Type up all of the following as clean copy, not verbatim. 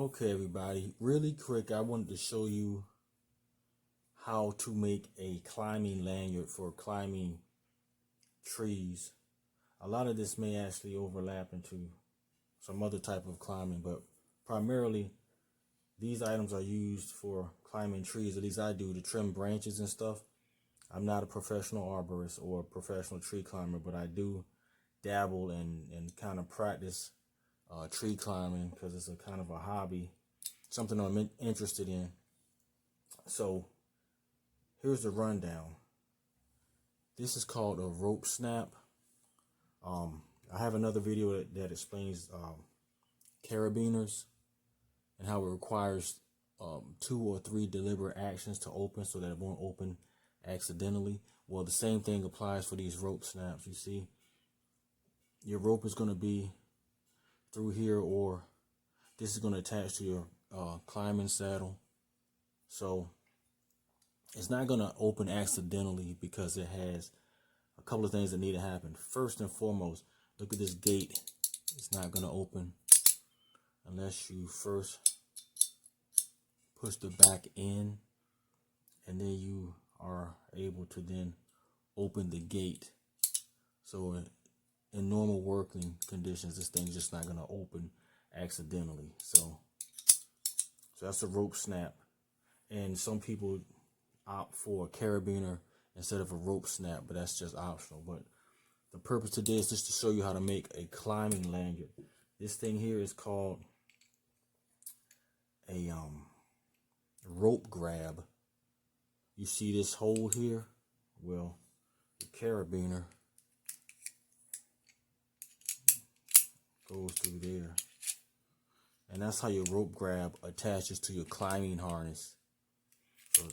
Okay, everybody, really quick, I wanted to show you how to make a climbing lanyard for climbing trees. A lot of this may actually overlap into some other type of climbing, but primarily these items are used for climbing trees. At least I do, to trim branches and stuff. I'm not a professional arborist or a professional tree climber, but I do dabble and kind of practice tree climbing because it's a kind of a hobby, something I'm interested in. So here's the rundown. This is called a rope snap. I have another video that explains carabiners and how it requires 2 or 3 deliberate actions to open so that it won't open accidentally. Well, the same thing applies for these rope snaps. You see, your rope is going to be through here, or this is going to attach to your climbing saddle. So it's not going to open accidentally because it has a couple of things that need to happen. First and foremost, look at this gate. It's not going to open unless you first push the back in, and then you are able to then open the gate. So in normal working conditions, this thing's just not going to open accidentally. So that's a rope snap. And some people opt for a carabiner instead of a rope snap, but that's just optional. But the purpose today is just to show you how to make a climbing lanyard. This thing here is called a rope grab. You see this hole here? Well, the carabiner goes through there, and that's how your rope grab attaches to your climbing harness.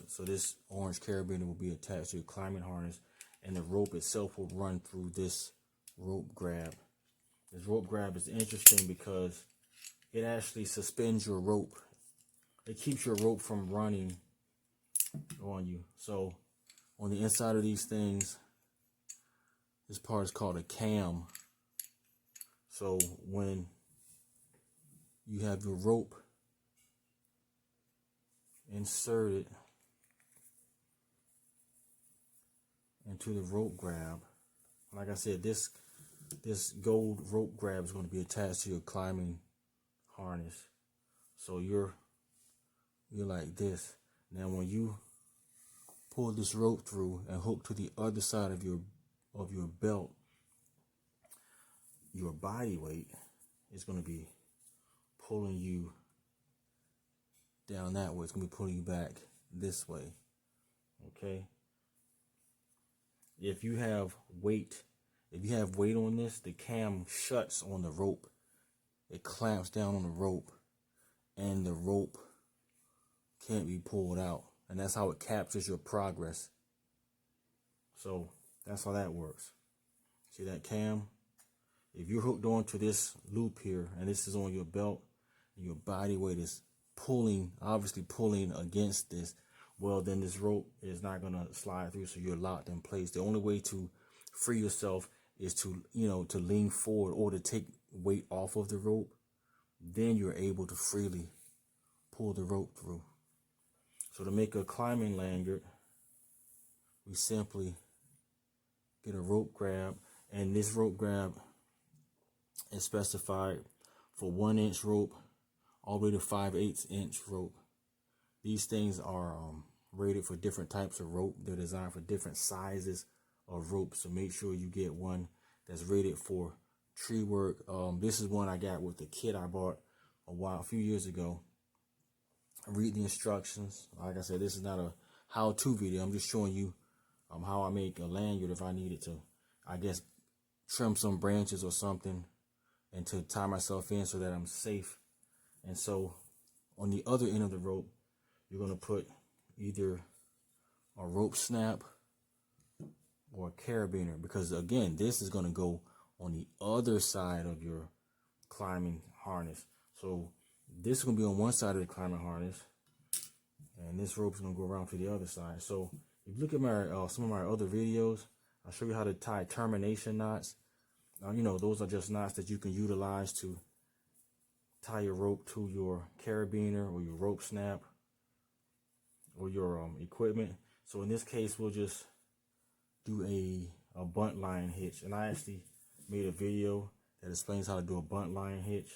So this orange carabiner will be attached to your climbing harness, and the rope itself will run through this rope grab. This rope grab is interesting because it actually suspends your rope. It keeps your rope from running on you. So on the inside of these things, this part is called a cam. So when you have your rope inserted into the rope grab, like I said, this gold rope grab is going to be attached to your climbing harness. So you're like this. Now when you pull this rope through and hook to the other side of your belt, your body weight is going to be pulling you down that way. It's going to be pulling you back this way. Okay? If you have weight on this, the cam shuts on the rope. It clamps down on the rope, and the rope can't be pulled out. And that's how it captures your progress. So that's how that works. See that cam? If you're hooked onto this loop here, and this is on your belt, and your body weight is obviously pulling against this, well, then this rope is not going to slide through, so you're locked in place. The only way to free yourself is to lean forward or to take weight off of the rope. Then you're able to freely pull the rope through. So to make a climbing lanyard, we simply get a rope grab, and this rope grab is specified for 1-inch rope all the way to 5/8 inch rope. These things are rated for different types of rope. They're designed for different sizes of rope, so make sure you get one that's rated for tree work. This is one I got with the kit I bought a few years ago. Read the instructions. Like I said, this is not a how-to video. I'm just showing you how I make a lanyard if I needed to, I guess, trim some branches or something and to tie myself in so that I'm safe. And so on the other end of the rope, you're going to put either a rope snap or a carabiner, because again, this is going to go on the other side of your climbing harness. So this is going to be on one side of the climbing harness, and this rope is going to go around to the other side. So if you look at my some of my other videos, I'll show you how to tie termination knots. Those are just knots that you can utilize to tie your rope to your carabiner or your rope snap or your equipment. So in this case, we'll just do a bunt line hitch. And I actually made a video that explains how to do a bunt line hitch.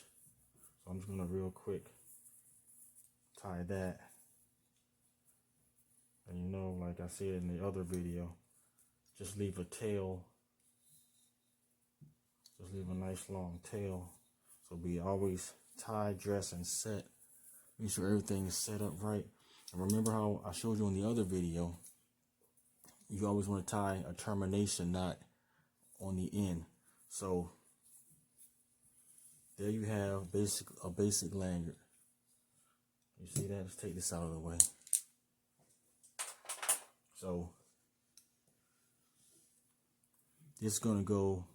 So I'm just gonna real quick tie that. And you know, like I said in the other video, just leave a tail. Just leave a nice long tail. So be always tie, dress, and set. Make sure everything is set up right. And remember how I showed you in the other video, you always want to tie a termination knot on the end. So there you have a basic lanyard. You see that? Let's take this out of the way. So it's going to go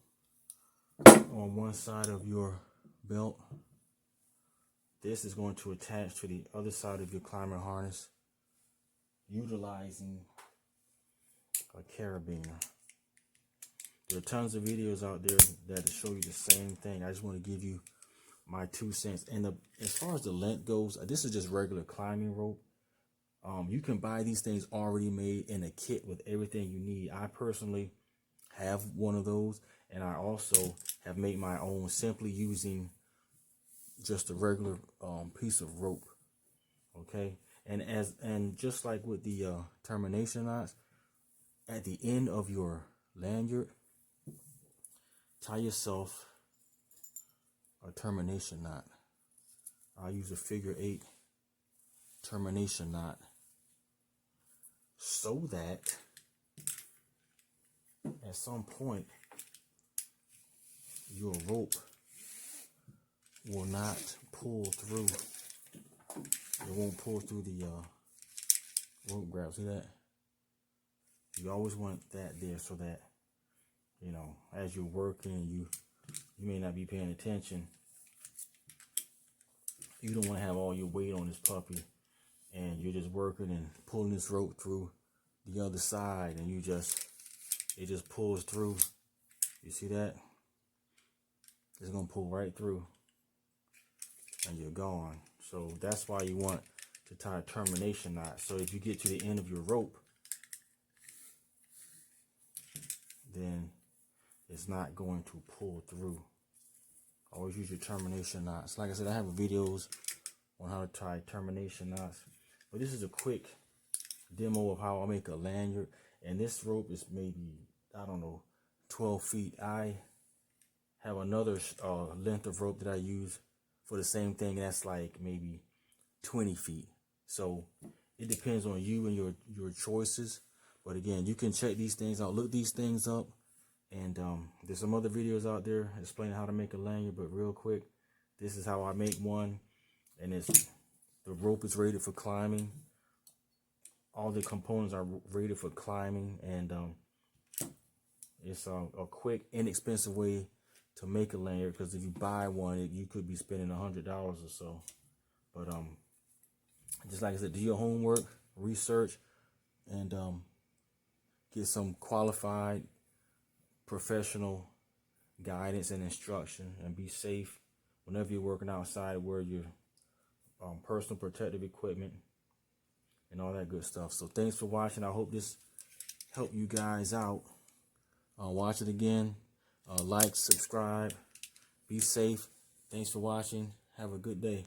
on one side of your belt. This is going to attach to the other side of your climbing harness, utilizing a carabiner. There are tons of videos out there that show you the same thing. I just want to give you my 2 cents. And as far as the length goes, this is just regular climbing rope. You can buy these things already made in a kit with everything you need. I personally have one of those, and I also have made my own simply using just a regular piece of rope. Okay, and just like with the termination knots, at the end of your lanyard, tie yourself a termination knot. I'll use a figure 8 termination knot so that at some point your rope will not pull through. It won't pull through the rope grab. See that? You always want that there so that, you know, as you're working, you may not be paying attention. You don't want to have all your weight on this puppy, and you're just working and pulling this rope through the other side, and it just pulls through. You see that? It's gonna pull right through, and you're gone. So that's why you want to tie a termination knot. So if you get to the end of your rope, then it's not going to pull through. Always use your termination knots. Like I said, I have videos on how to tie termination knots, but this is a quick demo of how I make a lanyard. And this rope is maybe, I don't know, 12 feet. I have another length of rope that I use for the same thing. That's like maybe 20 feet. So it depends on you and your choices. But again, you can check these things out, look these things up. And there's some other videos out there explaining how to make a lanyard, but real quick, this is how I make one. And the rope is rated for climbing. All the components are rated for climbing, and it's a quick, inexpensive way to make a lanyard, because if you buy one, you could be spending $100 or so. But just like I said, do your homework, research, and get some qualified professional guidance and instruction, and be safe whenever you're working outside. Wear your personal protective equipment and all that good stuff. So thanks for watching. I hope this helped you guys out. Watch it again. Like, subscribe, be safe. Thanks for watching. Have a good day.